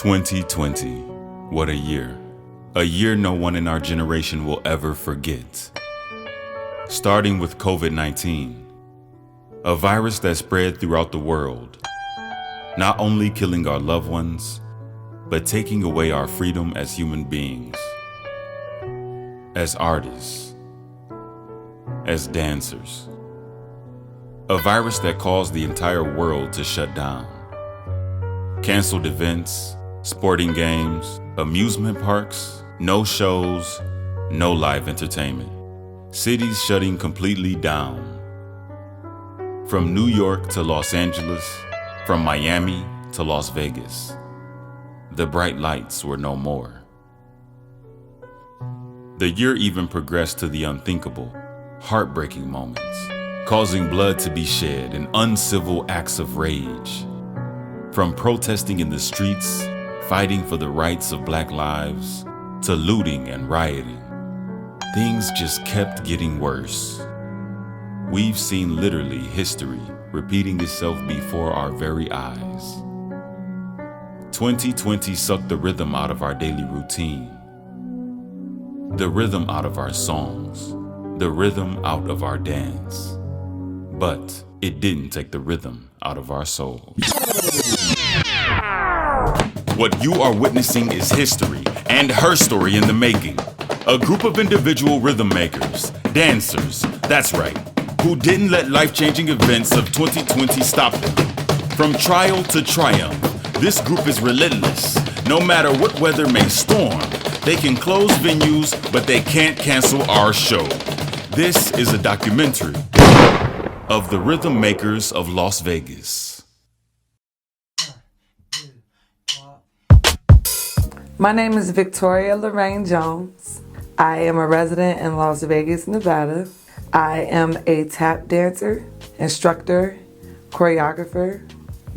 2020. What a year. A year no one in our generation will ever forget. Starting with COVID-19, a virus that spread throughout the world, not only killing our loved ones, but taking away our freedom as human beings, as artists, as dancers. A virus that caused the entire world to shut down. Canceled events, sporting games, amusement parks, no shows, no live entertainment. Cities shutting completely down. From New York to Los Angeles, from Miami to Las Vegas. The bright lights were no more. The year even progressed to the unthinkable, heartbreaking moments, causing blood to be shed and uncivil acts of rage. From protesting in the streets, fighting for the rights of Black lives, to looting and rioting, things just kept getting worse. We've seen literally history repeating itself before our very eyes. 2020 sucked the rhythm out of our daily routine, the rhythm out of our songs, the rhythm out of our dance. But it didn't take the rhythm out of our souls. What you are witnessing is history and her story in the making. A group of individual rhythm makers, dancers, that's right, who didn't let life-changing events of 2020 stop them. From trial to triumph, this group is relentless. No matter what weather may storm, they can close venues, but they can't cancel our show. This is a documentary of the Rhythm Makers of Las Vegas. My name is Victoria Lorraine Jones. I am a resident in Las Vegas, Nevada. I am a tap dancer, instructor, choreographer,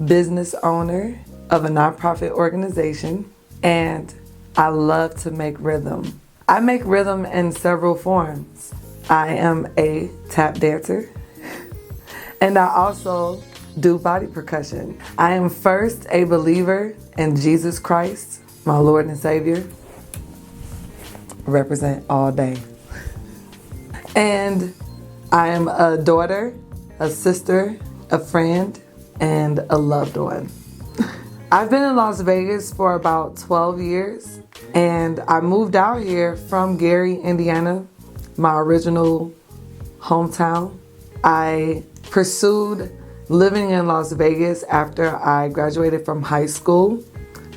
business owner of a nonprofit organization, and I love to make rhythm. I make rhythm in several forms. I am a tap dancer, and I also do body percussion. I am first a believer in Jesus Christ, my Lord and Savior. Represent all day. And I am a daughter, a sister, a friend, and a loved one. I've been in Las Vegas for about 12 years, and I moved out here from Gary, Indiana, my original hometown. I pursued living in Las Vegas after I graduated from high school,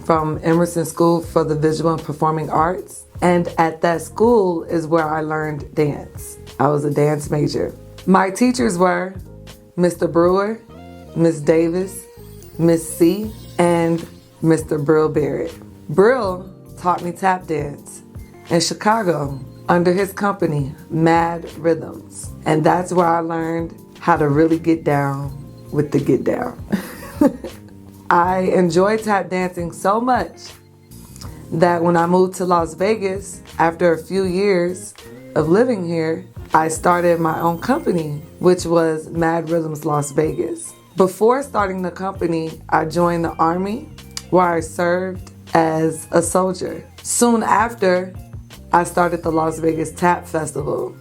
from Emerson School for the Visual and Performing Arts. And at that school is where I learned dance. I was a dance major. My teachers were Mr. Brewer, Miss Davis, Miss C, and Mr. Brill Barrett. Brill taught me tap dance in Chicago under his company, Mad Rhythms. And that's where I learned how to really get down with the get down. I enjoy tap dancing so much that when I moved to Las Vegas, after a few years of living here, I started my own company, which was Mad Rhythms Las Vegas. Before starting the company, I joined the Army, where I served as a soldier. Soon after, I started the Las Vegas Tap Festival,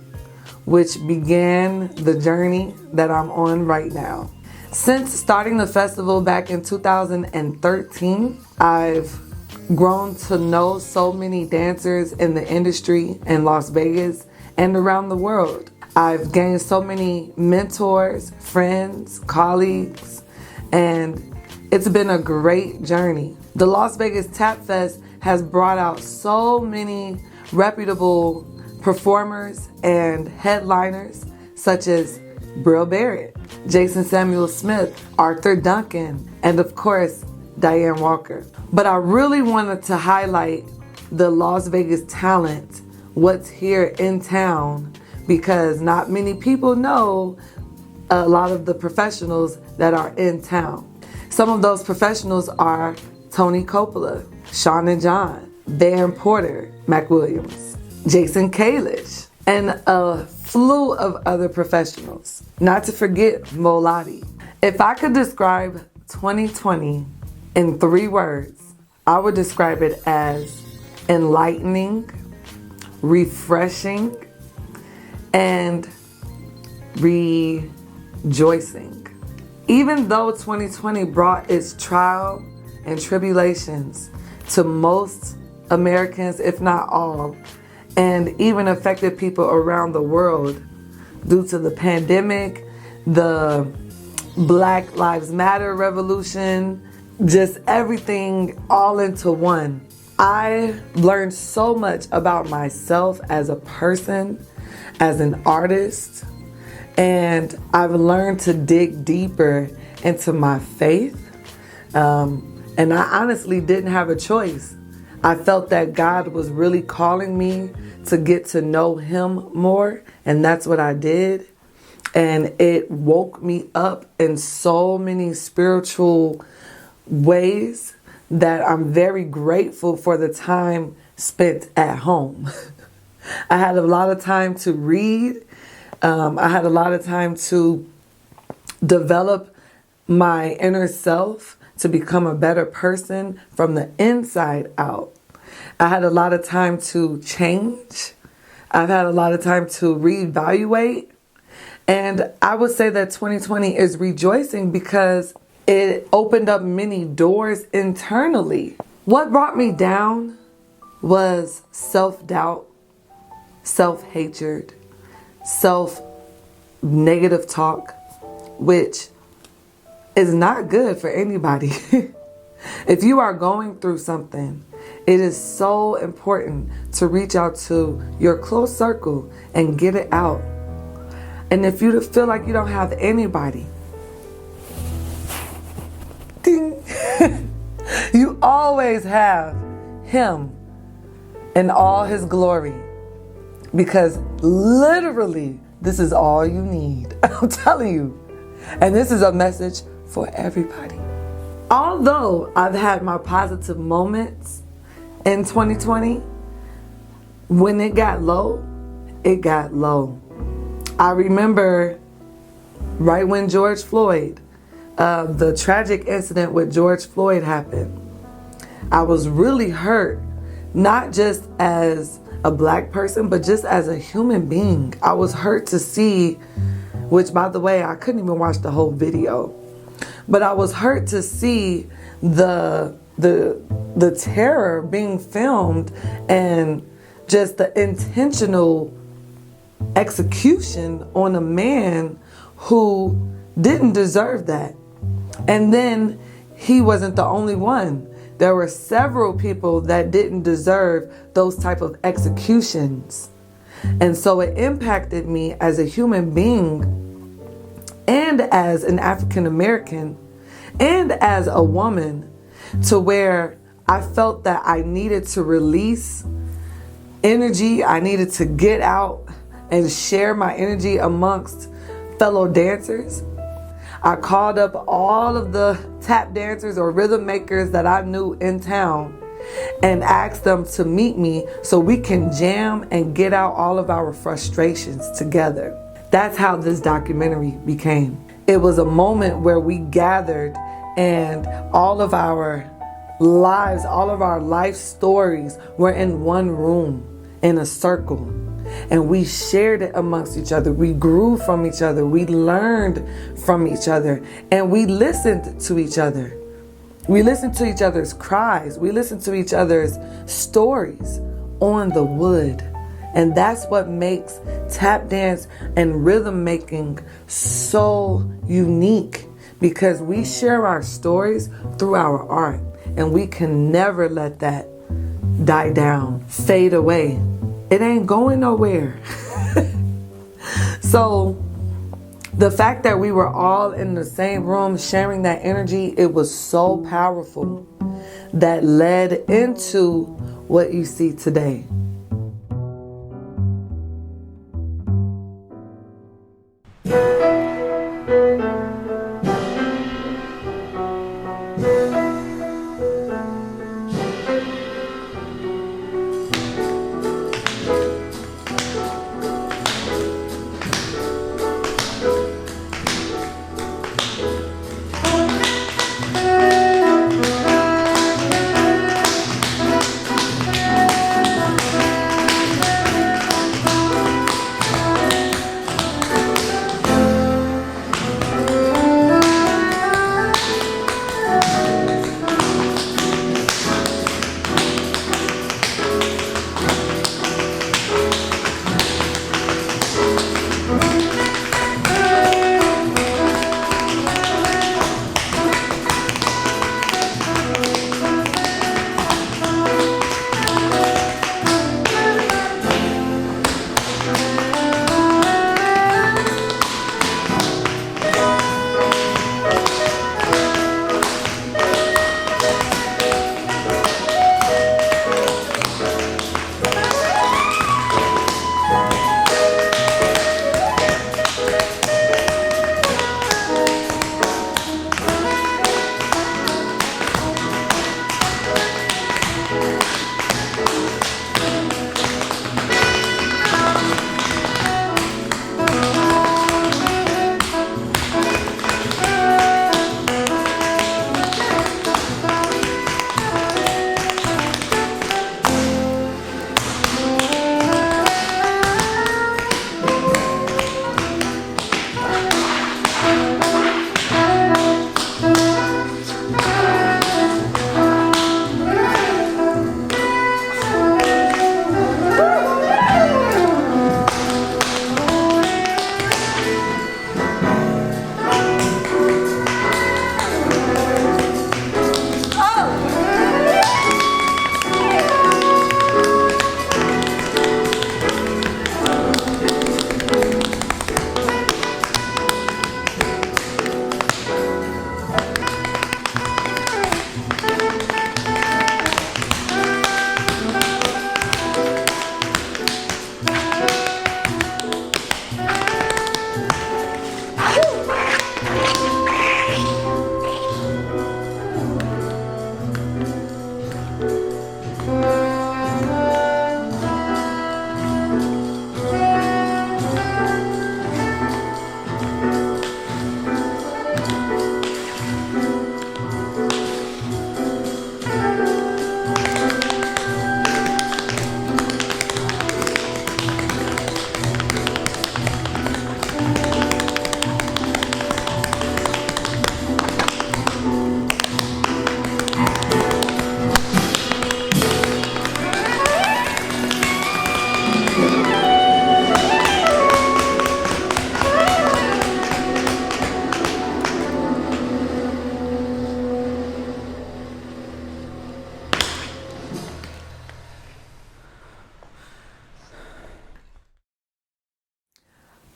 which began the journey that I'm on right now. Since starting the festival back in 2013, I've grown to know so many dancers in the industry in Las Vegas and around the world. I've gained so many mentors, friends, colleagues, and it's been a great journey. The Las Vegas Tap Fest has brought out so many reputable performers and headliners such as Brill Barrett, Jason Samuel Smith, Arthur Duncan, and of course, Diane Walker. But I really wanted to highlight the Las Vegas talent, what's here in town, because not many people know a lot of the professionals that are in town. Some of those professionals are Tony Coppola, Sean and John, Van Porter, Mac Williams, Jason Kalish, and a slew of other professionals. Not to forget Molati. If I could describe 2020 in 3 words, I would describe it as enlightening, refreshing, and rejoicing. Even though 2020 brought its trial and tribulations to most Americans, if not all, and even affected people around the world due to the pandemic, the Black Lives Matter revolution, just everything all into one. I learned so much about myself as a person, as an artist, and I've learned to dig deeper into my faith. And I honestly didn't have a choice. I felt that God was really calling me to get to know Him more, and that's what I did. And it woke me up in so many spiritual ways that I'm very grateful for the time spent at home. I had a lot of time to read. I had a lot of time to develop my inner self to become a better person from the inside out. I had a lot of time to change. I've had a lot of time to reevaluate. And I would say that 2020 is rejoicing because it opened up many doors internally. What brought me down was self-doubt, self-hatred, self-negative talk, which is not good for anybody. If you are going through something, it is so important to reach out to your close circle and get it out. And if you feel like you don't have anybody, ding, you always have Him in all His glory. Because literally, this is all you need. I'm telling you. And this is a message for everybody. Although I've had my positive moments in 2020, when it got low, it got low. I remember right when George Floyd, the tragic incident with George Floyd happened, I was really hurt, not just as a Black person, but just as a human being. I was hurt to see, which by the way, I couldn't even watch the whole video, but I was hurt to see the terror being filmed and just the intentional execution on a man who didn't deserve that. And then he wasn't the only one. There were several people that didn't deserve those type of executions. And so it impacted me as a human being and as an African American and as a woman, to where I felt that I needed to release energy. I needed to get out and share my energy amongst fellow dancers. I called up all of the tap dancers or rhythm makers that I knew in town and asked them to meet me so we can jam and get out all of our frustrations together. That's how this documentary became. It was a moment where we gathered and all of our lives, all of our life stories were in one room, in a circle. And we shared it amongst each other. We grew from each other. We learned from each other. And we listened to each other. We listened to each other's cries. We listened to each other's stories on the wood. And that's what makes tap dance and rhythm making so unique, because we share our stories through our art. And we can never let that die down, fade away. It ain't going nowhere. So the fact that we were all in the same room sharing that energy, it was so powerful that led into what you see today.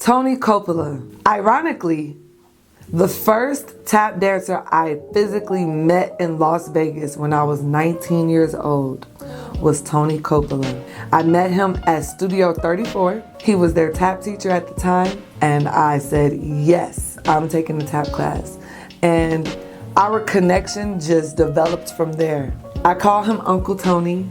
Tony Coppola. Ironically, the first tap dancer I physically met in Las Vegas when I was 19 years old was Tony Coppola. I met him at Studio 34. He was their tap teacher at the time, and I said, yes, I'm taking the tap class. And our connection just developed from there. I call him Uncle Tony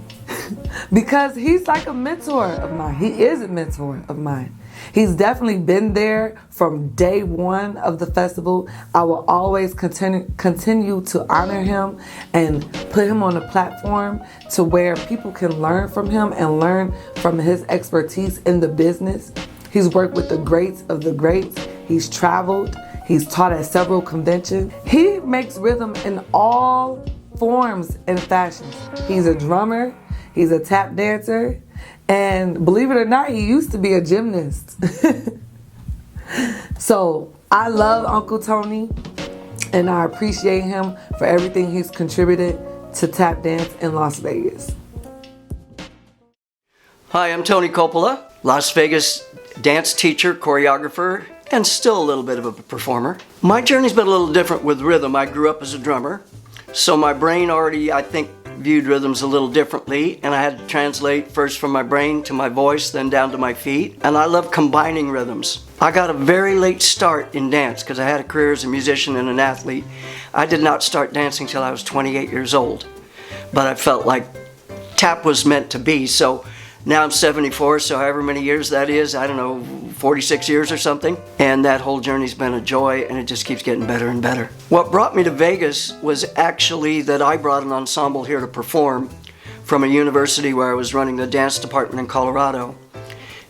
because he's like a mentor of mine. He is a mentor of mine. He's definitely been there from day one of the festival. I will always continue to honor him and put him on a platform to where people can learn from him and learn from his expertise in the business. He's worked with the greats of the greats. He's traveled. He's taught at several conventions. He makes rhythm in all forms and fashions. He's a drummer. He's a tap dancer. And believe it or not, he used to be a gymnast. So I love Uncle Tony, and I appreciate him for everything he's contributed to tap dance in Las Vegas. Hi, I'm Tony Coppola, Las Vegas dance teacher, choreographer, and still a little bit of a performer. My journey's been a little different with rhythm. I grew up as a drummer, so my brain already, I think, viewed rhythms a little differently, and I had to translate first from my brain to my voice, then down to my feet. And I love combining rhythms. I got a very late start in dance because I had a career as a musician and an athlete. I did not start dancing till I was 28 years old, but I felt like tap was meant to be. So now I'm 74, so however many years that is, I don't know, 46 years or something. And that whole journey's been a joy, and it just keeps getting better and better. What brought me to Vegas was actually that I brought an ensemble here to perform from a university where I was running the dance department in Colorado.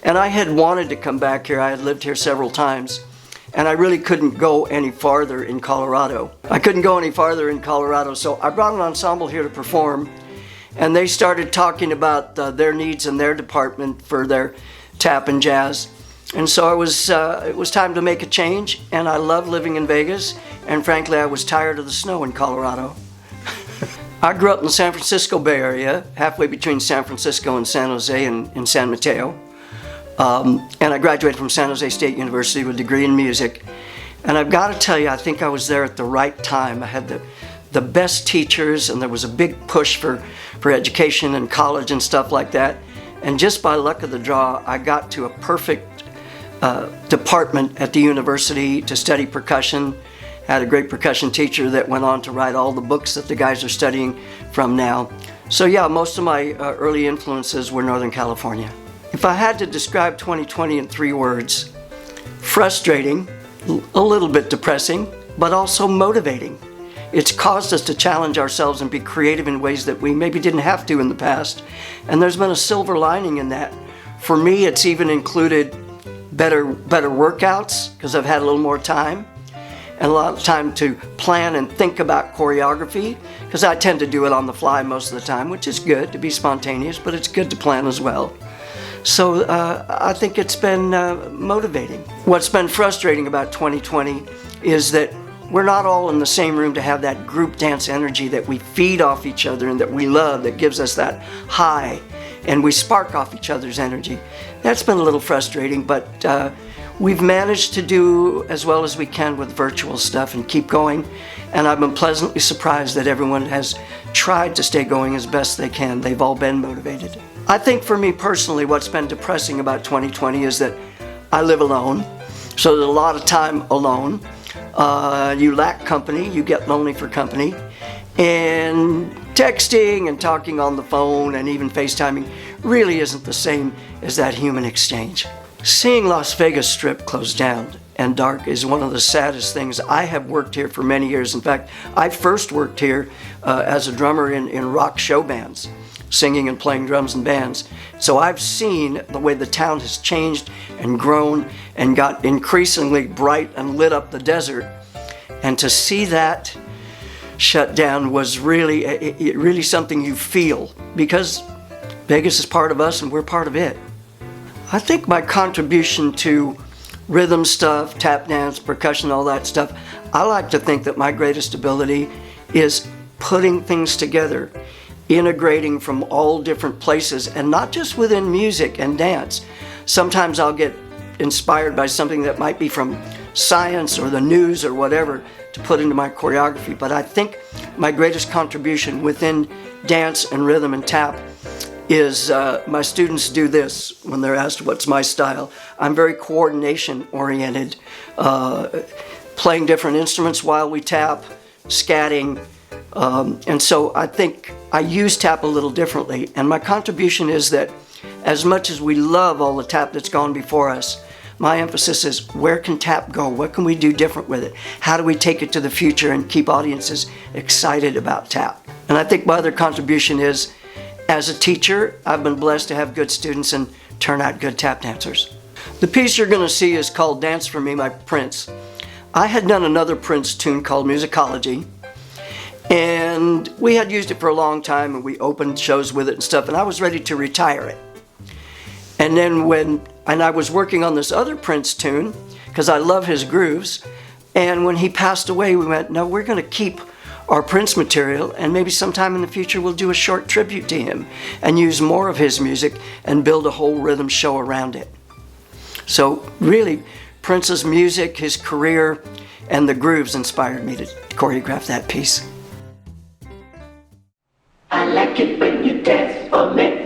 And I had wanted to come back here. I had lived here several times, and I really couldn't go any farther in Colorado. So I brought an ensemble here to perform, and they started talking about their needs in their department for their tap and jazz. And so it was time to make a change, and I love living in Vegas, and frankly I was tired of the snow in Colorado. I grew up in the San Francisco Bay Area, halfway between San Francisco and San Jose in San Mateo. And I graduated from San Jose State University with a degree in music. And I've got to tell you, I think I was there at the right time. I had the best teachers, and there was a big push for education and college and stuff like that. And just by luck of the draw, I got to a perfect department at the university to study percussion. Had a great percussion teacher that went on to write all the books that the guys are studying from now. So yeah, most of my early influences were Northern California. If I had to describe 2020 in 3 words, frustrating, a little bit depressing, but also motivating. It's caused us to challenge ourselves and be creative in ways that we maybe didn't have to in the past. And there's been a silver lining in that. For me, it's even included better workouts because I've had a little more time and a lot of time to plan and think about choreography, because I tend to do it on the fly most of the time, which is good to be spontaneous, but it's good to plan as well. So I think it's been motivating. What's been frustrating about 2020 is that we're not all in the same room to have that group dance energy that we feed off each other and that we love, that gives us that high, and we spark off each other's energy. That's been a little frustrating, but we've managed to do as well as we can with virtual stuff and keep going. And I've been pleasantly surprised that everyone has tried to stay going as best they can. They've all been motivated. I think for me personally, what's been depressing about 2020 is that I live alone, so there's a lot of time alone. You lack company, you get lonely for company, and texting and talking on the phone and even FaceTiming really isn't the same as that human exchange. Seeing Las Vegas Strip close down and dark is one of the saddest things. I have worked here for many years. In fact, I first worked here as a drummer in rock show bands, singing and playing drums in bands. So I've seen the way the town has changed and grown and got increasingly bright and lit up the desert. And to see that shut down was really something you feel, because Vegas is part of us and we're part of it. I think my contribution to rhythm stuff, tap dance, percussion, all that stuff, I like to think that my greatest ability is putting things together, integrating from all different places, and not just within music and dance. Sometimes I'll get inspired by something that might be from science or the news or whatever to put into my choreography. But I think my greatest contribution within dance and rhythm and tap is my students do this when they're asked what's my style. I'm very coordination oriented, playing different instruments while we tap, scatting, and so I think I use tap a little differently. And my contribution is that as much as we love all the tap that's gone before us, my emphasis is where can tap go? What can we do different with it? How do we take it to the future and keep audiences excited about tap? And I think my other contribution is, as a teacher, I've been blessed to have good students and turn out good tap dancers. The piece you're going to see is called Dance For Me by Prince. I had done another Prince tune called Musicology, and we had used it for a long time, and we opened shows with it and stuff, and I was ready to retire it. And then I was working on this other Prince tune, because I love his grooves, and when he passed away, we went, no, we're going to keep our Prince material, and maybe sometime in the future we'll do a short tribute to him and use more of his music and build a whole rhythm show around it. So really, Prince's music, his career, and the grooves inspired me to choreograph that piece. I like it when you dance for me.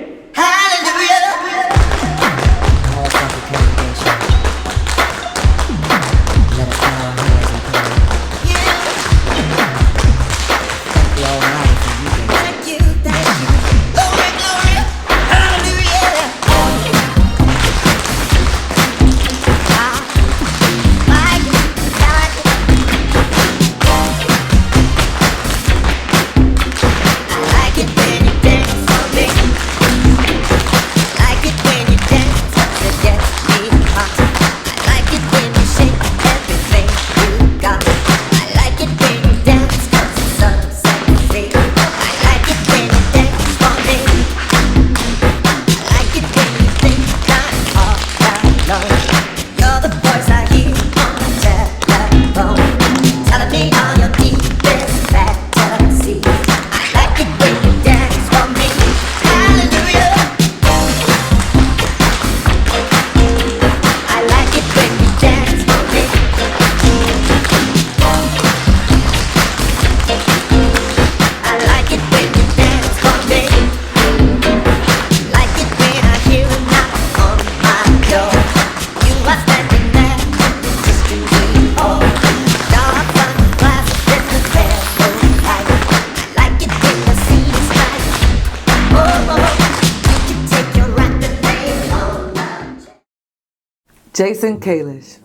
Jason Kalish.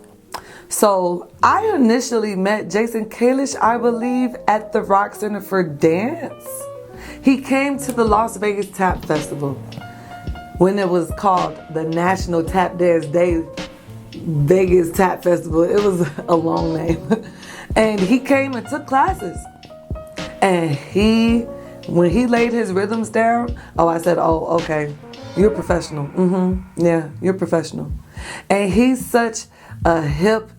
So I initially met Jason Kalish, I believe, at the Rock Center for Dance. He came to the Las Vegas Tap Festival when it was called the National Tap Dance Day Vegas Tap Festival. It was a long name. And he came and took classes. And when he laid his rhythms down, I said, oh, okay, you're a professional. Yeah, you're a professional. And he's such a hip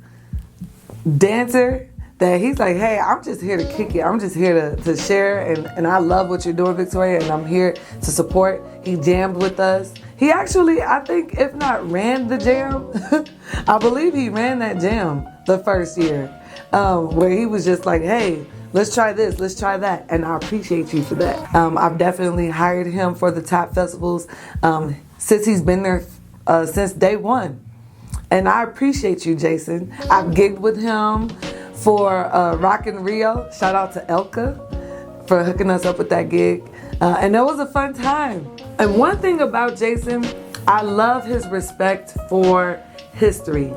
dancer that he's like, hey, I'm just here to kick it. I'm just here to share, and I love what you're doing, Victoria, and I'm here to support. He jammed with us. He actually, I think, if not ran the jam, I believe he ran that jam the first year, where he was just like, hey, let's try this, let's try that, and I appreciate you for that. I've definitely hired him for the tap festivals since he's been there since day one. And I appreciate you, Jason. I've gigged with him for Rock in Rio. Shout out to Elka for hooking us up with that gig. And that was a fun time. And one thing about Jason, I love his respect for history.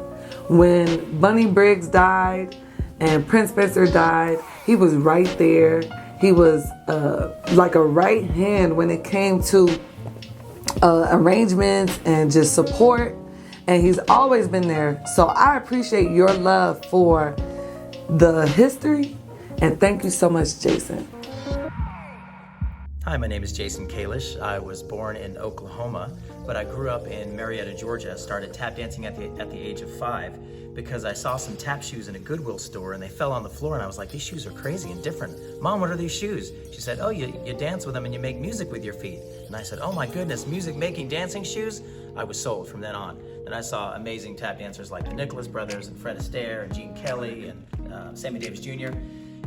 When Bunny Briggs died and Prince Spencer died, he was right there. He was like a right hand when it came to arrangements and just support, and he's always been there. So I appreciate your love for the history, and thank you so much, Jason. Hi, my name is Jason Kalish. I was born in Oklahoma, but I grew up in Marietta, Georgia. Started tap dancing at the age of 5 because I saw some tap shoes in a Goodwill store and they fell on the floor, and I was like, these shoes are crazy and different. Mom, what are these shoes? She said, oh, you dance with them and you make music with your feet. And I said, oh my goodness, music making dancing shoes? I was sold from then on. and I saw amazing tap dancers like the Nicholas Brothers and Fred Astaire and Gene Kelly and Sammy Davis Jr.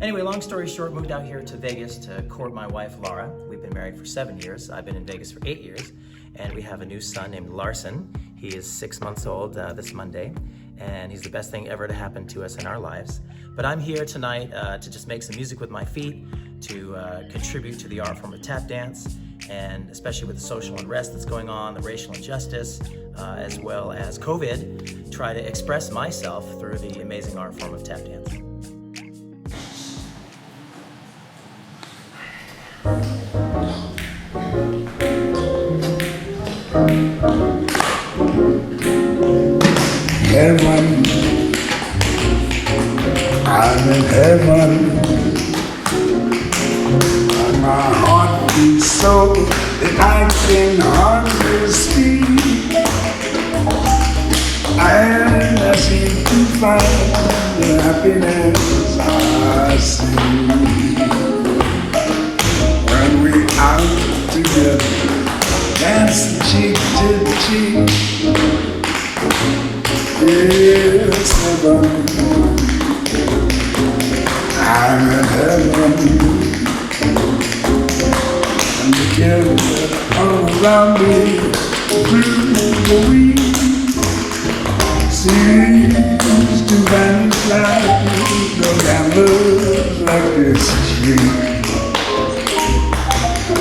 Anyway, long story short, moved out here to Vegas to court my wife, Laura. We've been married for 7 years. I've been in Vegas for 8 years, and we have a new son named Larson. He is 6 months old this Monday, and he's the best thing ever to happen to us in our lives. But I'm here tonight to just make some music with my feet, to contribute to the art form of tap dance, and especially with the social unrest that's going on, the racial injustice, as well as COVID, try to express myself through the amazing art form of tap dance. Heaven, I'm in heaven, and my heart beats so that I can hardly speak, and I seem to find the happiness I see when we out together, dancing cheek to cheek. Yes, heaven, I'm in heaven, and together all around me through the week seems to vanish like the gamblers like this street.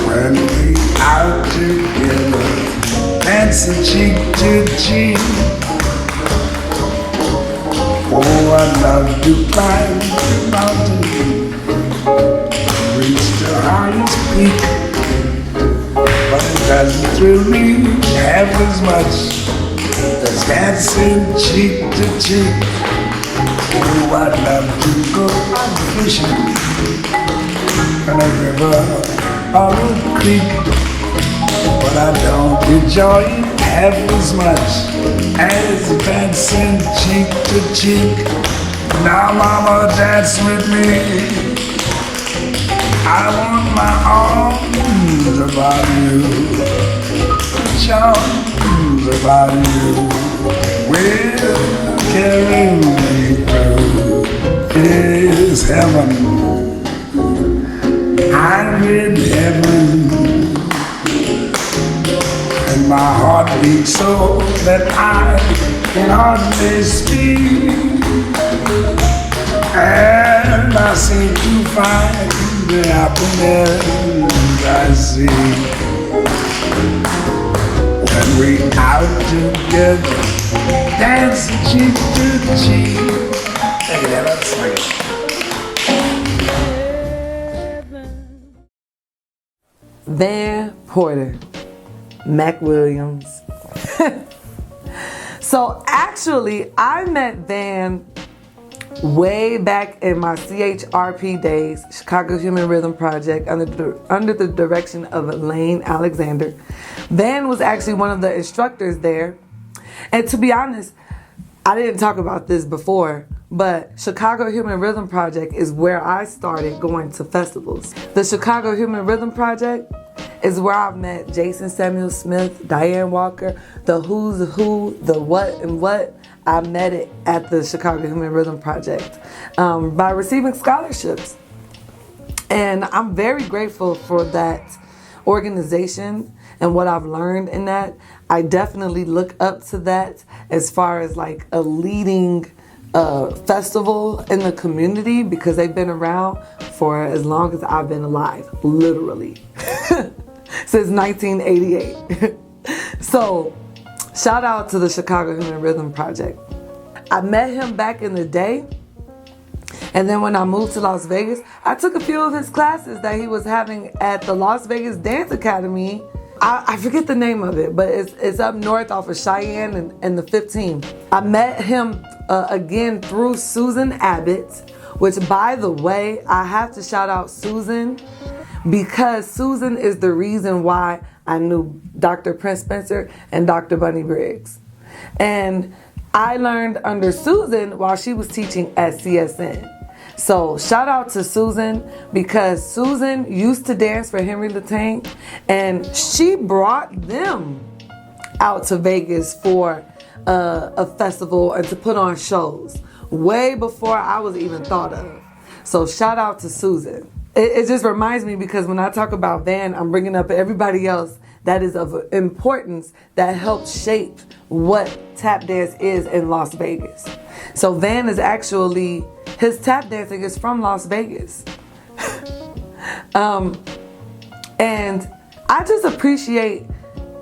When we out together, dancing cheek to cheek. Oh, I'd love to climb the mountain, reach the highest peak, but it doesn't thrill me half as much as dancing cheek to cheek. Oh, I'd love to go out fishing in a river or a creek, but I don't enjoy it half as much as dancing cheek to cheek. Now mama, dance with me. I want my arms about you, charms about you, will carry me through is heaven. I'm in heaven, and my heart beats so that I can hardly speak, and I seem to find the happiness I see when we out together, dancing cheek to cheek. Take it out, let's swing it. Van Porter, Mac Williams. So actually, I met Van way back in my CHRP days, Chicago Human Rhythm Project, under the direction of Elaine Alexander. Van was actually one of the instructors there. And to be honest, I didn't talk about this before, but Chicago Human Rhythm Project is where I started going to festivals. The Chicago Human Rhythm Project is where I've met Jason Samuel Smith, Diane Walker, the who's who, the what and what. I met it at the Chicago Human Rhythm Project by receiving scholarships. And I'm very grateful for that organization and what I've learned in that. I definitely look up to that as far as like a leading festival in the community, because they've been around for as long as I've been alive, literally, since 1988. So shout out to the Chicago Human Rhythm Project. I met him back in the day, and then when I moved to Las Vegas, I took a few of his classes that he was having at the Las Vegas Dance Academy. I forget the name of it, but it's up north off of Cheyenne and the 15. I met him again through Susan Abbott, which, by the way, I have to shout out Susan, because Susan is the reason why I knew Dr. Prince Spencer and Dr. Bunny Briggs. And I learned under Susan while she was teaching at CSN. So shout out to Susan, because Susan used to dance for Henry Latang, and she brought them out to Vegas for a festival and to put on shows way before I was even thought of. So shout out to Susan. It just reminds me, because when I talk about Van, I'm bringing up everybody else that is of importance that helped shape what tap dance is in Las Vegas. So Van is actually, his tap dancing is from Las Vegas. And I just appreciate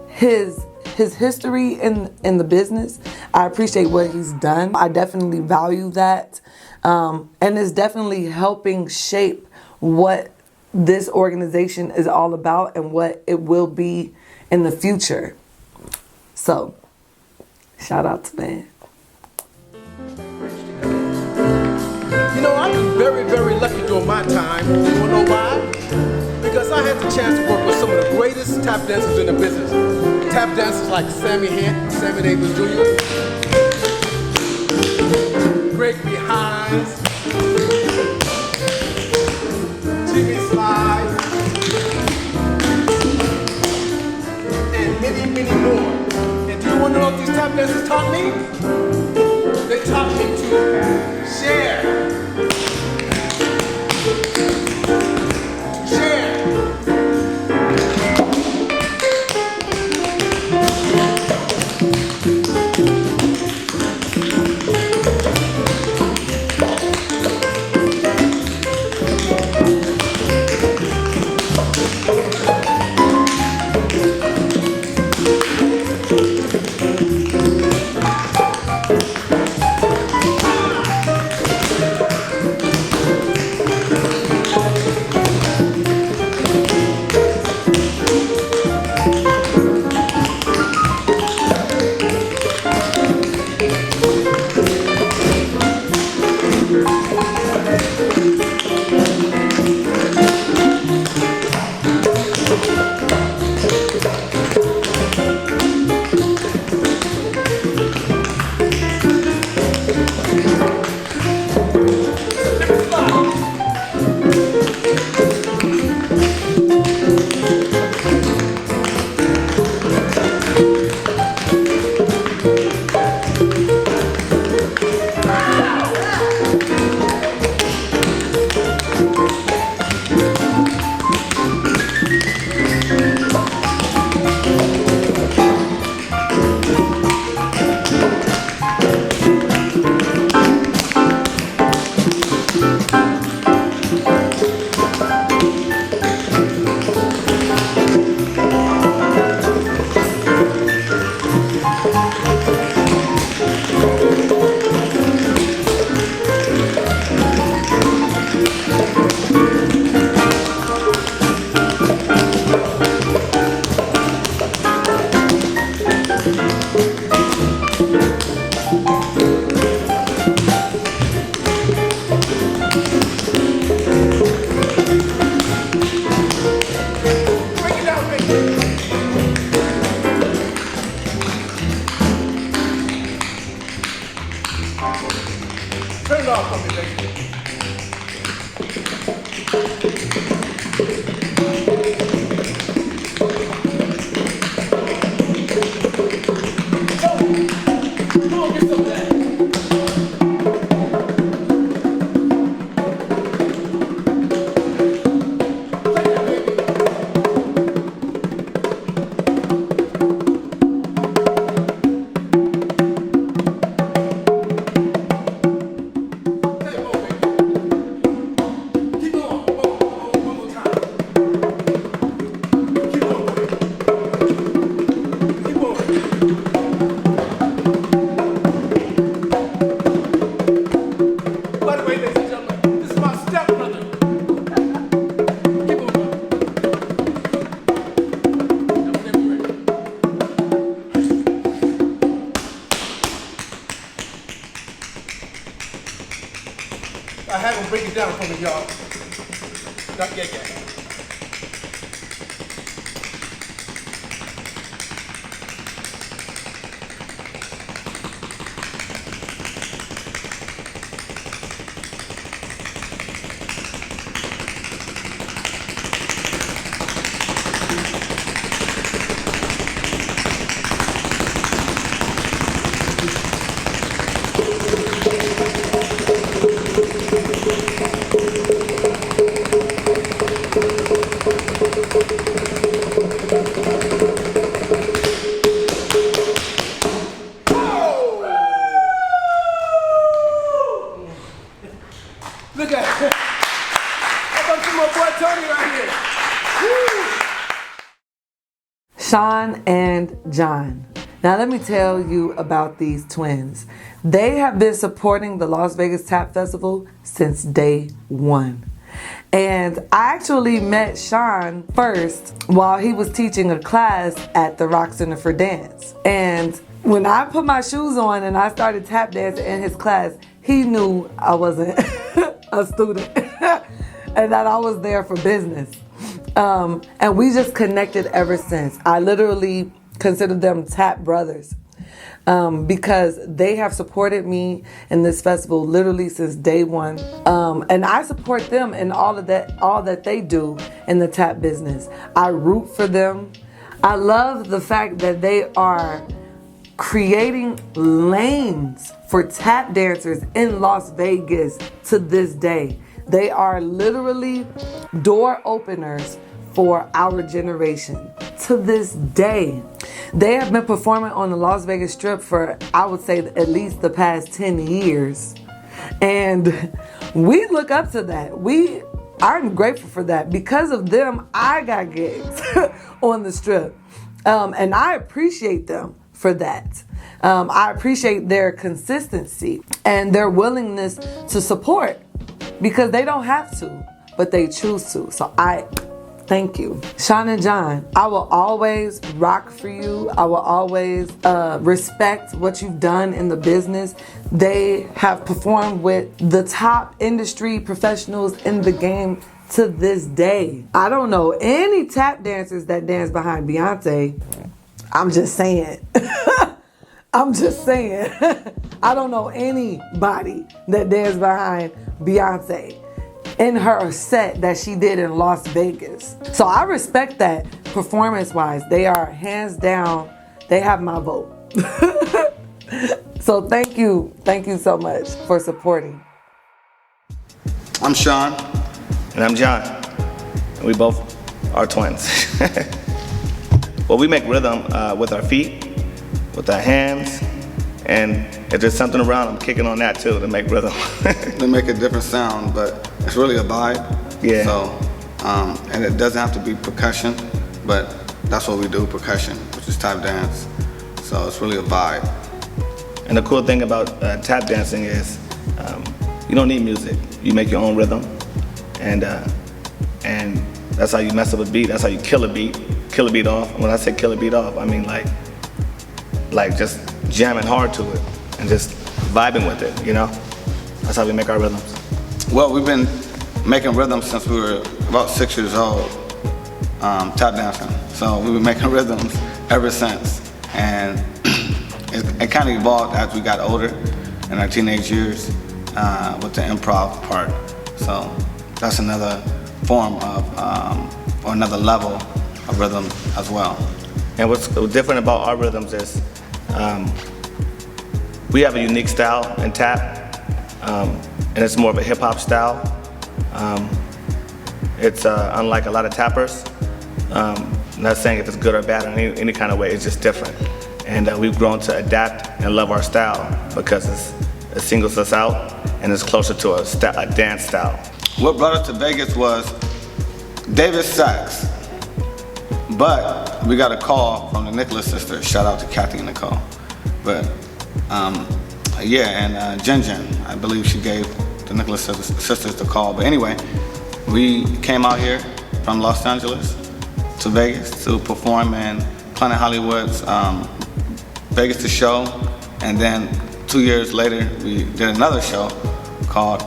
his history in the business. I appreciate what he's done. I definitely value that. And it's definitely helping shape what this organization is all about and what it will be in the future. So, shout out to Van. You know, I've been very, very lucky during my time. You wanna know why? Because I had the chance to work with some of the greatest tap dancers in the business. Tap dancers like Sammy Davis Jr., Gregory Hines, Jimmy Sly, and many, many more. And do you want to know what these tap dancers taught me? They taught me to share. Turn it off for me, baby. Come on, get some of that. Take that, baby. I had him break it down for me, y'all. Not yet. Sean and John. Now let me tell you about these twins. They have been supporting the Las Vegas Tap Festival since day one. And I actually met Sean first while he was teaching a class at the Rock Center for Dance. And when I put my shoes on and I started tap dancing in his class, he knew I wasn't a student and that I was there for business. And we just connected ever since. I literally consider them tap brothers. Because they have supported me in this festival literally since day one. And I support them in all that they do in the tap business. I root for them. I love the fact that they are creating lanes for tap dancers in Las Vegas to this day. They are literally door openers for our generation to this day. They have been performing on the Las Vegas Strip for, I would say, at least the past 10 years. And we look up to that. I'm grateful for that. Because of them, I got gigs on the Strip. And I appreciate them for that. I appreciate their consistency and their willingness to support, because they don't have to, but they choose to. So I thank you. Sean and John, I will always rock for you. I will always respect what you've done in the business. They have performed with the top industry professionals in the game to this day. I don't know any tap dancers that dance behind Beyonce. I'm just saying. I'm just saying. I don't know anybody that danced behind Beyonce in her set that she did in Las Vegas. So I respect that performance-wise. They are hands down, they have my vote. So thank you so much for supporting. I'm Sean. And I'm John. And we both are twins. Well, we make rhythm with our feet, with our hands, and if there's something around, I'm kicking on that too to make rhythm. They make a different sound, but it's really a vibe. Yeah. So, and it doesn't have to be percussion, but that's what we do, percussion, which is tap dance. So it's really a vibe. And the cool thing about tap dancing is you don't need music. You make your own rhythm, and that's how you mess up a beat. That's how you kill a beat off. And when I say kill a beat off, I mean like just jamming hard to it and just vibing with it, you know? That's how we make our rhythms. Well, we've been making rhythms since we were about 6 years old, tap dancing. So we've been making rhythms ever since. And it kind of evolved as we got older in our teenage years with the improv part. So that's another form of, or another level of rhythm as well. And what's different about our rhythms is we have a unique style in tap, and it's more of a hip hop style. It's unlike a lot of tappers. I'm not saying if it's good or bad in any kind of way, it's just different. And we've grown to adapt and love our style because it singles us out and it's closer to a dance style. What brought us to Vegas was David's sax, but we got a call from the Nicholas sisters. Shout out to Kathy and Nicole. But and Jen, I believe she gave the Nicholas sisters the call. But anyway, we came out here from Los Angeles to Vegas to perform in Planet Hollywood's Vegas to Show, and then 2 years later we did another show called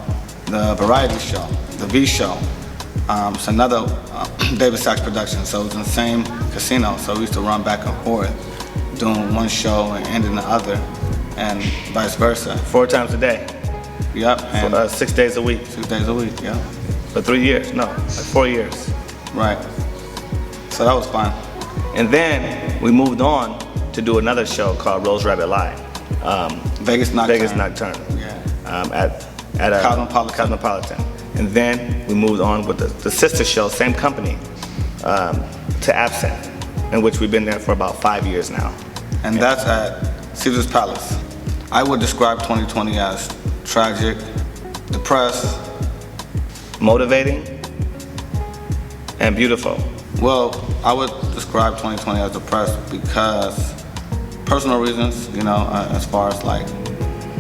the Variety Show, the V Show. It's another David Sachs production, so it's in the same casino, so we used to run back and forth, doing one show and ending the other, and vice versa. 4 times a day. Yep. And 6 days a week. 6 days a week, yeah. For 3 years, no, like 4 years. Right. So that was fun. And then we moved on to do another show called Rose Rabbit Live. Vegas Nocturne. Vegas Nocturne. Yeah. At Cosmopolitan. And then we moved on with the sister show, same company, to Absinthe, in which we've been there for about 5 years now. And that's at Caesar's Palace. I would describe 2020 as tragic, depressed, motivating, and beautiful. Well, I would describe 2020 as depressed because personal reasons, as far as like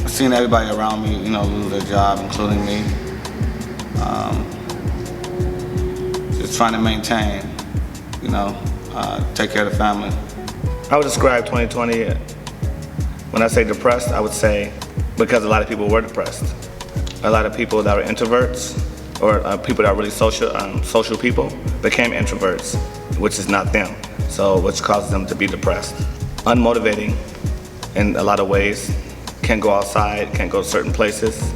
seeing everybody around me, lose their job, including me. Just trying to maintain, take care of the family. I would describe 2020, when I say depressed, I would say because a lot of people were depressed. A lot of people that were introverts or people that are really social people became introverts, which is not them. So which causes them to be depressed. Unmotivating in a lot of ways. Can't go outside, can't go to certain places,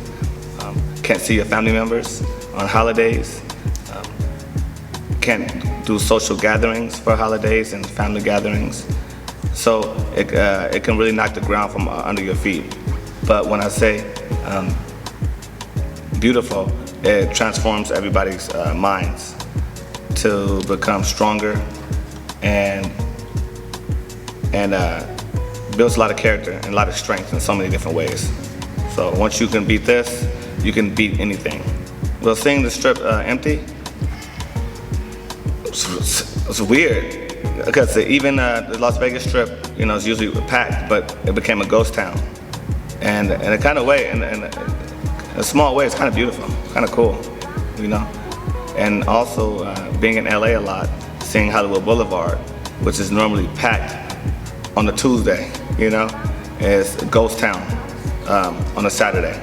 can't see your family members on holidays, can't do social gatherings for holidays and family gatherings. So it can really knock the ground from under your feet. But when I say beautiful, it transforms everybody's minds to become stronger and builds a lot of character and a lot of strength in so many different ways. So once you can beat this, you can beat anything. Well, seeing the strip empty, it's weird. Because even the Las Vegas Strip, is usually packed, but it became a ghost town. And in a kind of way, in a small way, it's kind of beautiful, kind of cool, And also being in LA a lot, seeing Hollywood Boulevard, which is normally packed on a Tuesday, is a ghost town on a Saturday.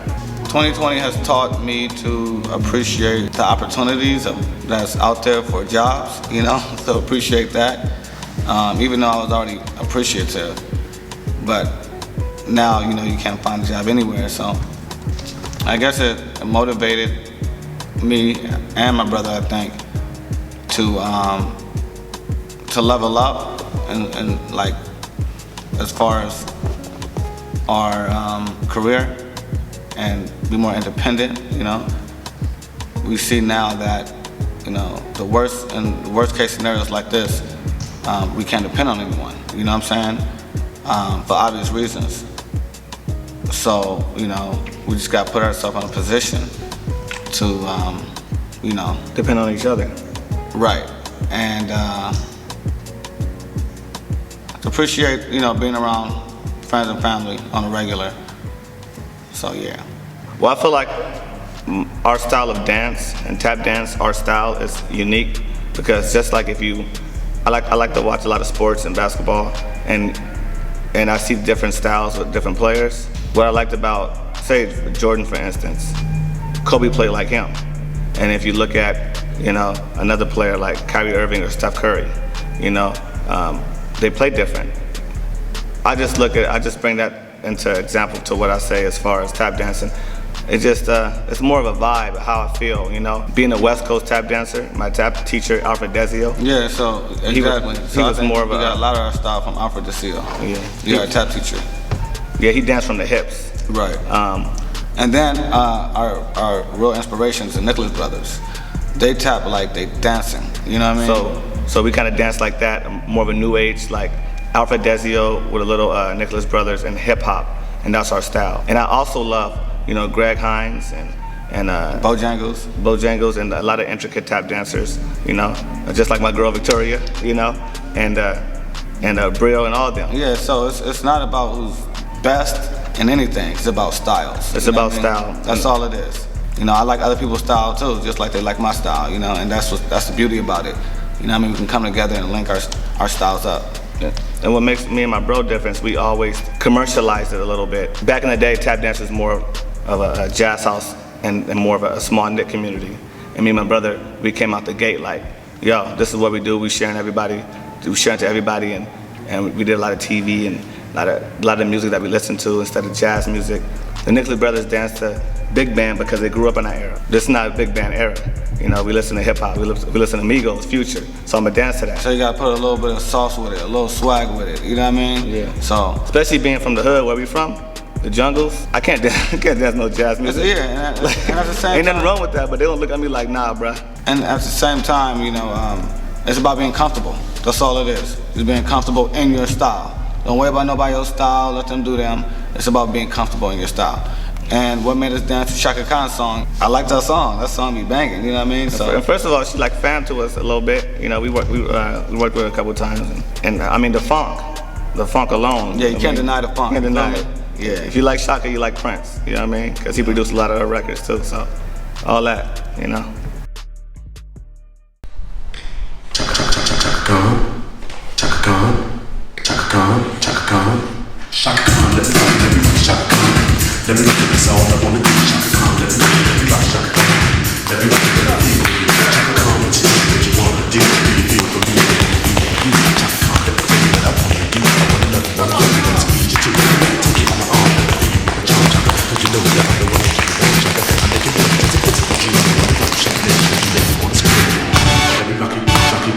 2020 has taught me to appreciate the opportunities that's out there for jobs, to appreciate that. Even though I was already appreciative, but now, you can't find a job anywhere, so I guess it motivated me and my brother, I think, to level up and like, as far as our career and be more independent, We see now that, the worst case scenarios like this, we can't depend on anyone, you know what I'm saying? For obvious reasons. So, we just got to put ourselves in a position to, depend on each other. Right. And to appreciate, being around friends and family on a regular. So, yeah. Well, I feel like our style of dance and tap dance, our style is unique because just like I like to watch a lot of sports and basketball, and I see different styles with different players. What I liked about, say, Jordan, for instance, Kobe played like him. And if you look at, another player like Kyrie Irving or Steph Curry, they play different. I just bring that into example to what I say as far as tap dancing. It's just, it's more of a vibe, how I feel, Being a West Coast tap dancer, my tap teacher, Alfred Desio. Yeah, so exactly. He was more of a... We got a lot of our style from Alfred Desio. Yeah. You got a tap teacher. Yeah, he danced from the hips. Right. And then our real inspirations, the Nicholas brothers. They tap like they dancing, you know what I mean? So we kind of dance like that, more of a new age, like Alfred Desio with a little Nicholas brothers and hip hop, and that's our style. And I also love, Greg Hines and Bojangles and a lot of intricate tap dancers, just like my girl Victoria, and Brio and all of them. Yeah, so it's not about who's best in anything. It's about styles. It's about style. That's all it is. I like other people's style too, just like they like my style. And that's the beauty about it. We can come together and link our styles up. Yeah. And what makes me and my bro difference, we always commercialized it a little bit. Back in the day, tap dance was more of a jazz house and more of a small knit community. And me and my brother, we came out the gate like, yo, this is what we do. We sharing to everybody, and we did a lot of TV and a lot of music that we listened to instead of jazz music. The Nicholas brothers danced to big band because they grew up in that era. This is not a big band era. We listen to hip hop, we listen to Migos, Future, so I'm gonna dance to that. So you gotta put a little bit of sauce with it, a little swag with it, you know what I mean? Yeah. So especially being from the hood where we from, the jungles, I can't dance no jazz music. Yeah, and at the same ain't time, nothing wrong with that, but they don't look at me like, nah, bruh. And at the same time, it's about being comfortable. That's all it is. It's being comfortable in your style. Don't worry about nobody else's style, let them do them. It's about being comfortable in your style. And what made us dance to Shaka Khan's song? I liked that song. That song be banging, you know what I mean? So first of all, she's like fam to us a little bit. You know, we worked with her a couple times, and I mean the funk alone. Yeah, you can't deny the funk. Can't deny it. Yeah, if you like Shaka, you like Prince. You know what I mean? Because he produced a lot of her records too. So all that, you know. Chaka Khan, Chaka Khan, Chaka Khan, Chaka Khan, Chaka Khan, let me rock Chaka Khan. Let me rock it, that's all I wanna do. Chaka Khan, let me rock Chaka Khan. Let me rock it, let me feel it. Chaka Khan, tell me what you wanna do. Do you feel for me? Chaka Khan, let me tell you what I wanna do. I wanna love you, wanna squeeze you too. Take it in my arm, let me feel you with a charm, Chaka. Cause you know that I'm the one that you want, Chaka. I make it work, it's a physical dream. I wanna rock Chaka, let me wanna scream. Let me rock it, rock it.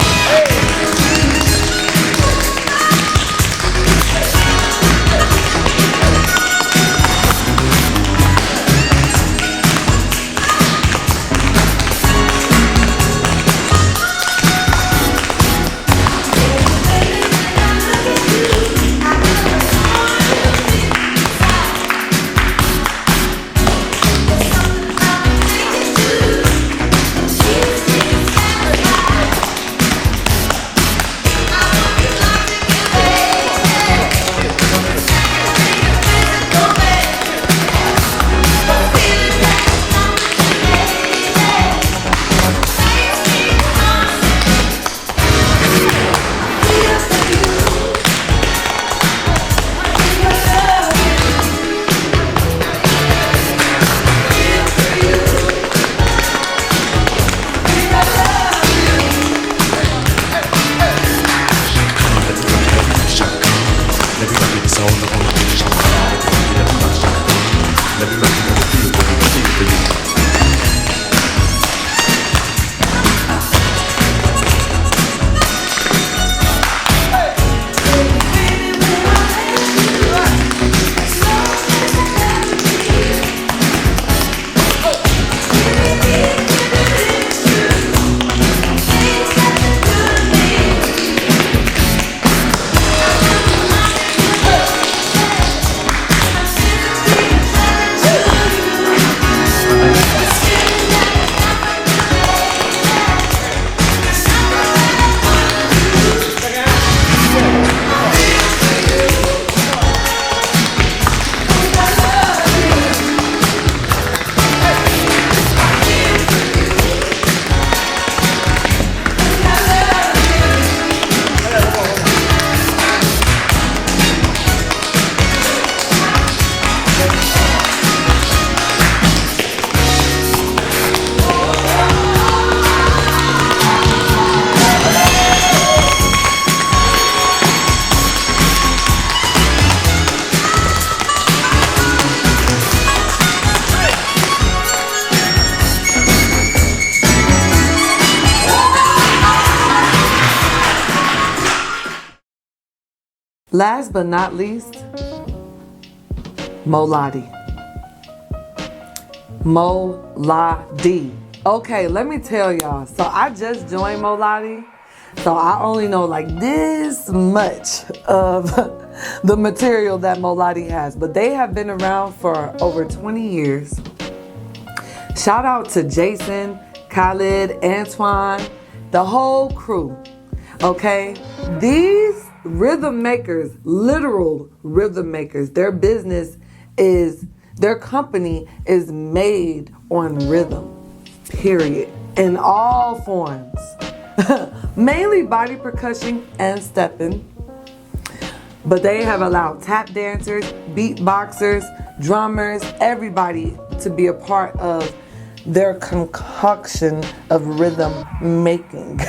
Last but not least, Moladi. Moladi. Okay, let me tell y'all. So I just joined Moladi. So I only know like this much of the material that Moladi has. But they have been around for over 20 years. Shout out to Jason, Khalid, Antoine, the whole crew. Okay? These rhythm makers, literal rhythm makers, their company is made on rhythm, period, in all forms. Mainly body percussion and stepping, but they have allowed tap dancers, beatboxers, drummers, everybody to be a part of their concoction of rhythm making.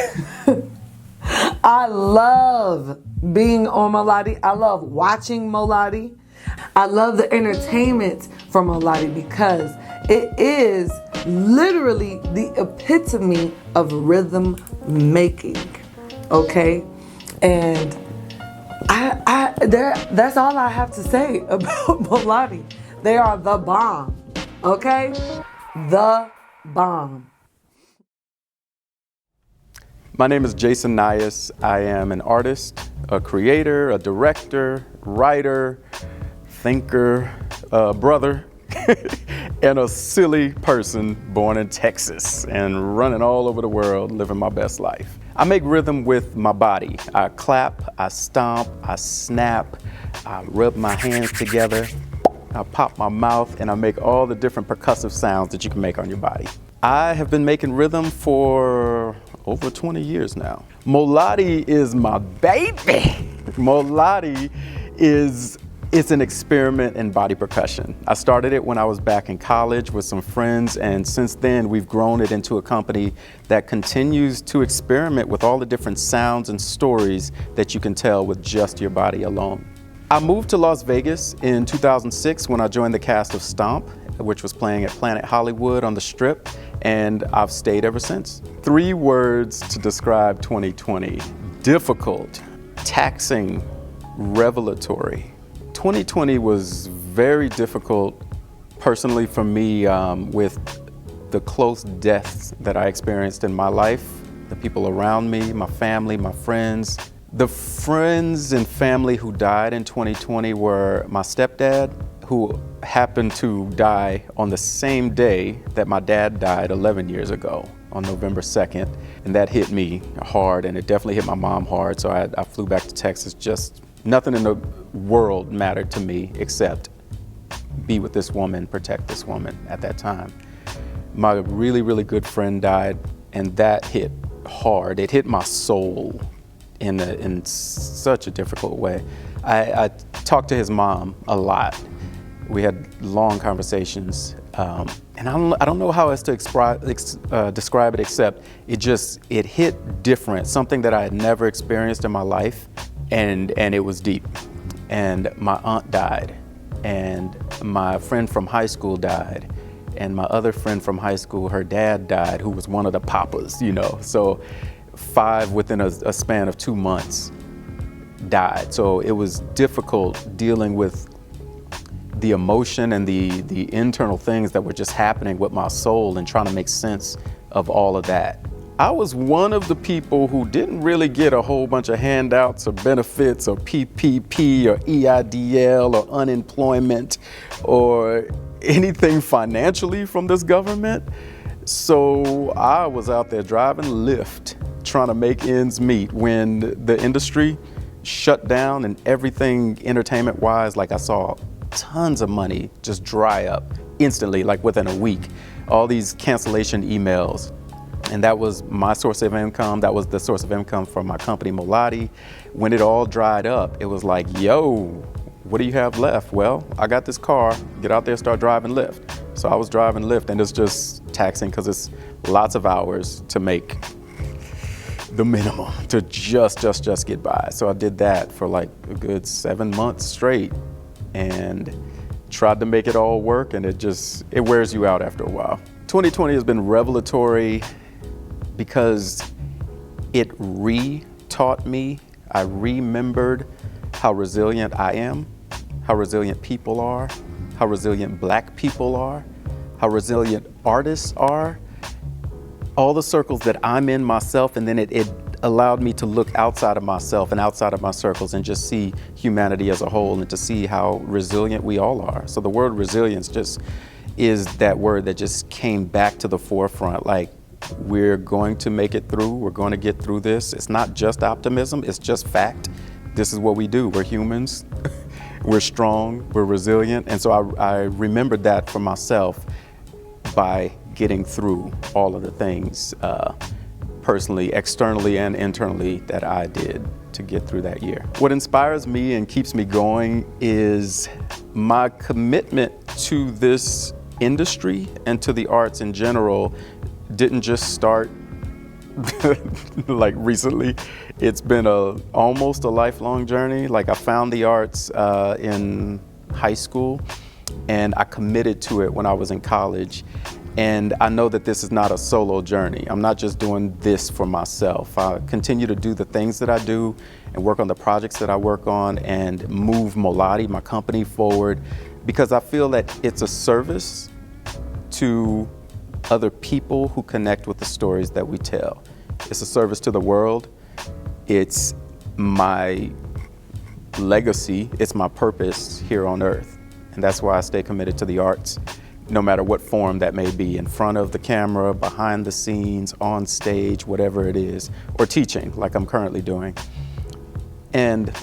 I love being on Moladi. I love watching Moladi. I love the entertainment from Moladi because it is literally the epitome of rhythm making. Okay? And that's all I have to say about Moladi. They are the bomb. Okay? The bomb. My name is Jason Nias. I am an artist, a creator, a director, writer, thinker, brother. and a silly person born in Texas and running all over the world, living my best life. I make rhythm with my body. I clap, I stomp, I snap, I rub my hands together, I pop my mouth, and I make all the different percussive sounds that you can make on your body. I have been making rhythm for over 20 years now. Molati is my baby. Molati it's an experiment in body percussion. I started it when I was back in college with some friends, and since then we've grown it into a company that continues to experiment with all the different sounds and stories that you can tell with just your body alone. I moved to Las Vegas in 2006 when I joined the cast of Stomp, which was playing at Planet Hollywood on the Strip, and I've stayed ever since. 3 words to describe 2020: difficult, taxing, revelatory. 2020 was very difficult personally for me with the close deaths that I experienced in my life, the people around me, my family, my friends. The friends and family who died in 2020 were my stepdad, who happened to die on the same day that my dad died 11 years ago, on November 2nd. And that hit me hard, and it definitely hit my mom hard. So I flew back to Texas. Just nothing in the world mattered to me except be with this woman, protect this woman at that time. My really, really good friend died, and that hit hard. It hit my soul in such a difficult way. I talked to his mom a lot. We had long conversations, and I don't know how else to describe it except it hit different, something that I had never experienced in my life, and it was deep. And my aunt died, and my friend from high school died, and my other friend from high school, her dad died, who was one of the papas, so 5 within a span of 2 months died. So it was difficult dealing with the emotion and the internal things that were just happening with my soul and trying to make sense of all of that. I was one of the people who didn't really get a whole bunch of handouts or benefits or PPP or EIDL or unemployment or anything financially from this government. So I was out there driving Lyft, trying to make ends meet when the industry shut down and everything entertainment-wise, like I saw tons of money just dry up instantly, like within a week. All these cancellation emails. And that was my source of income. That was the source of income for my company, Molati. When it all dried up, it was like, yo, what do you have left? Well, I got this car, get out there, start driving Lyft. So I was driving Lyft, and it's just taxing because it's lots of hours to make the minimum to just get by. So I did that for like a good 7 months straight and tried to make it all work, and it wears you out after a while. 2020 has been revelatory because it re-taught me, I remembered how resilient I am, how resilient people are, how resilient Black people are, how resilient artists are, all the circles that I'm in myself, and then it allowed me to look outside of myself and outside of my circles and just see humanity as a whole and to see how resilient we all are. So the word resilience just is that word that just came back to the forefront. Like, we're going to make it through. We're going to get through this. It's not just optimism. It's just fact. This is what we do. We're humans. We're strong. We're resilient. And so I remembered that for myself by getting through all of the things personally, externally, and internally that I did to get through that year. What inspires me and keeps me going is my commitment to this industry and to the arts in general didn't just start like recently. It's been almost a lifelong journey. Like, I found the arts in high school, and I committed to it when I was in college. And I know that this is not a solo journey. I'm not just doing this for myself. I continue to do the things that I do and work on the projects that I work on and move Molati, my company, forward, because I feel that it's a service to other people who connect with the stories that we tell. It's a service to the world. It's my legacy. It's my purpose here on earth. And that's why I stay committed to the arts, no matter what form that may be, in front of the camera, behind the scenes, on stage, whatever it is, or teaching like I'm currently doing. And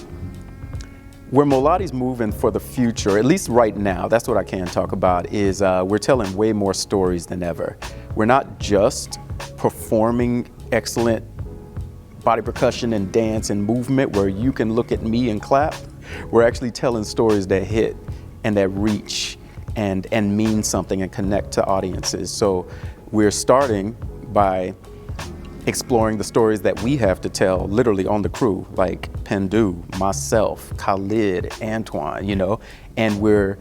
where Moladi's moving for the future, at least right now, that's what I can talk about, is we're telling way more stories than ever. We're not just performing excellent body percussion and dance and movement where you can look at me and clap. We're actually telling stories that hit and that reach and mean something and connect to audiences. So we're starting by exploring the stories that we have to tell literally on the crew, like Pendu, myself, Khalid, Antoine, you know, and we're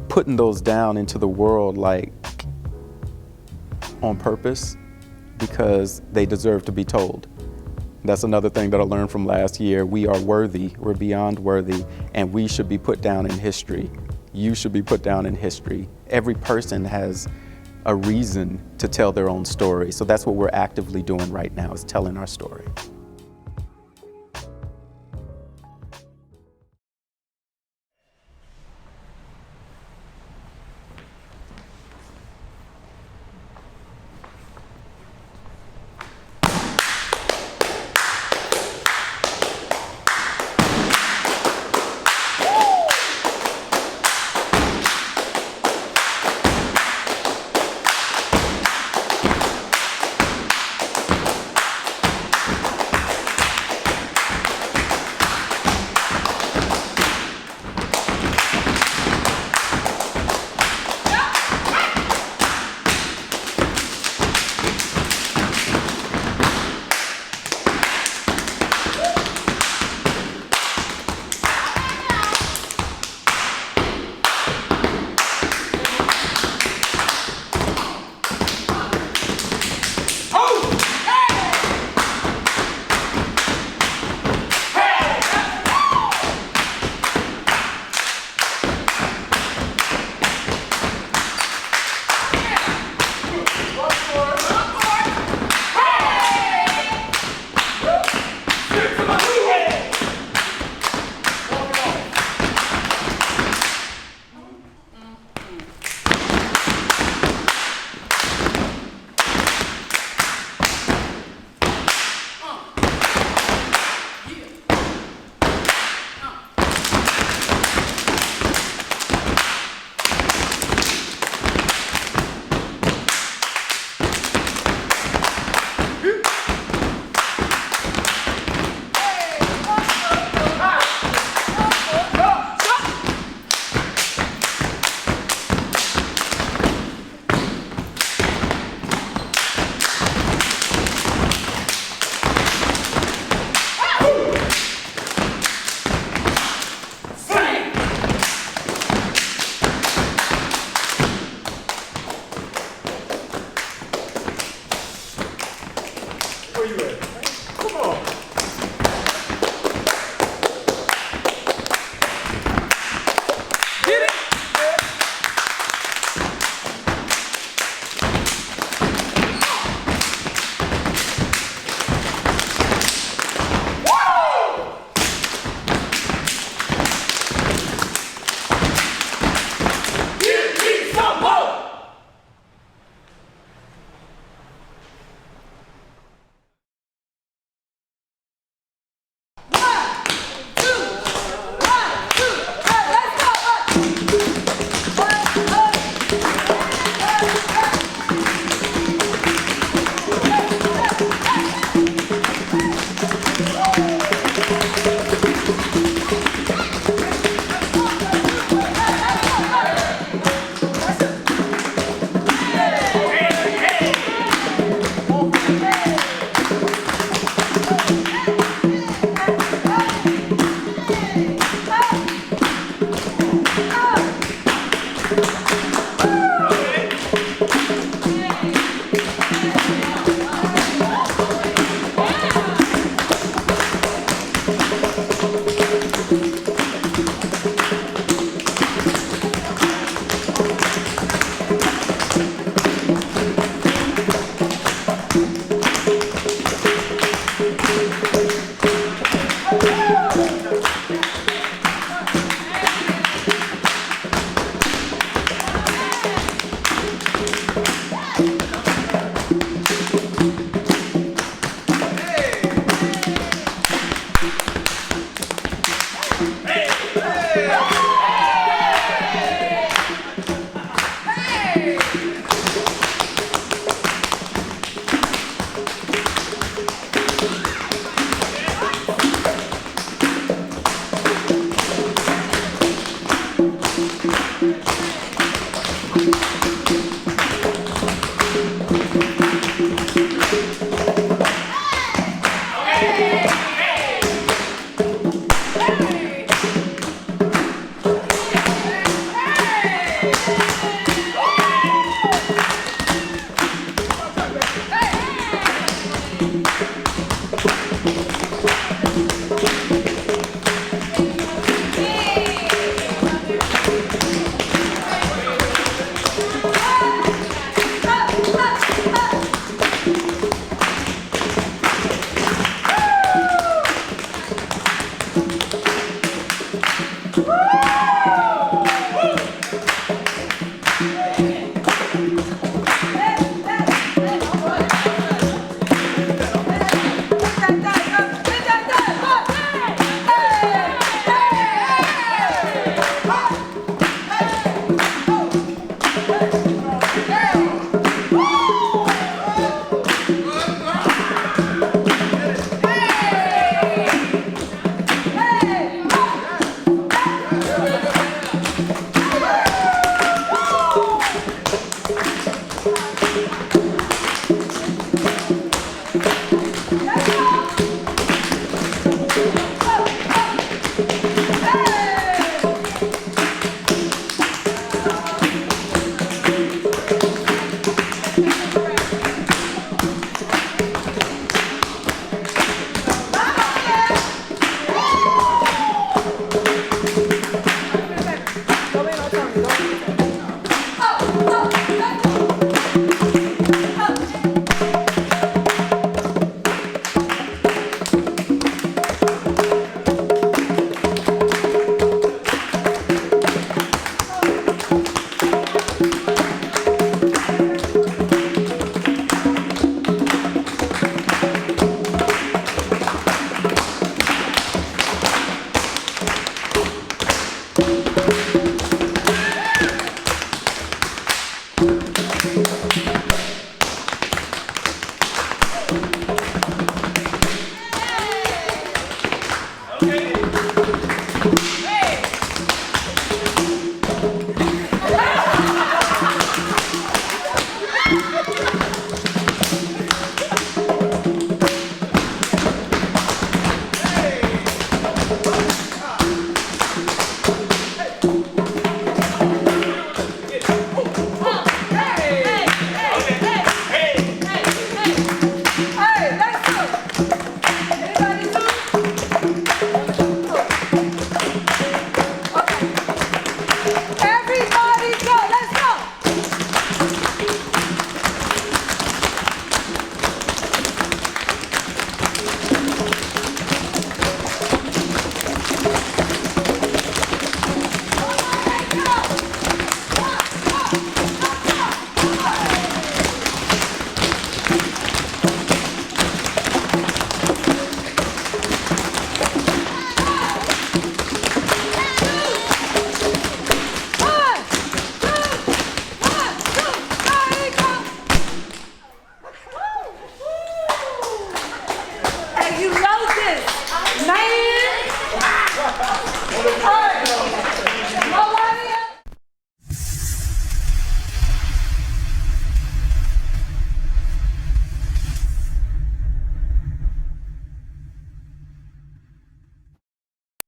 putting those down into the world like on purpose because they deserve to be told. That's another thing that I learned from last year. We are worthy, we're beyond worthy, and we should be put down in history. You should be put down in history. Every person has a reason to tell their own story. So that's what we're actively doing right now, is telling our story.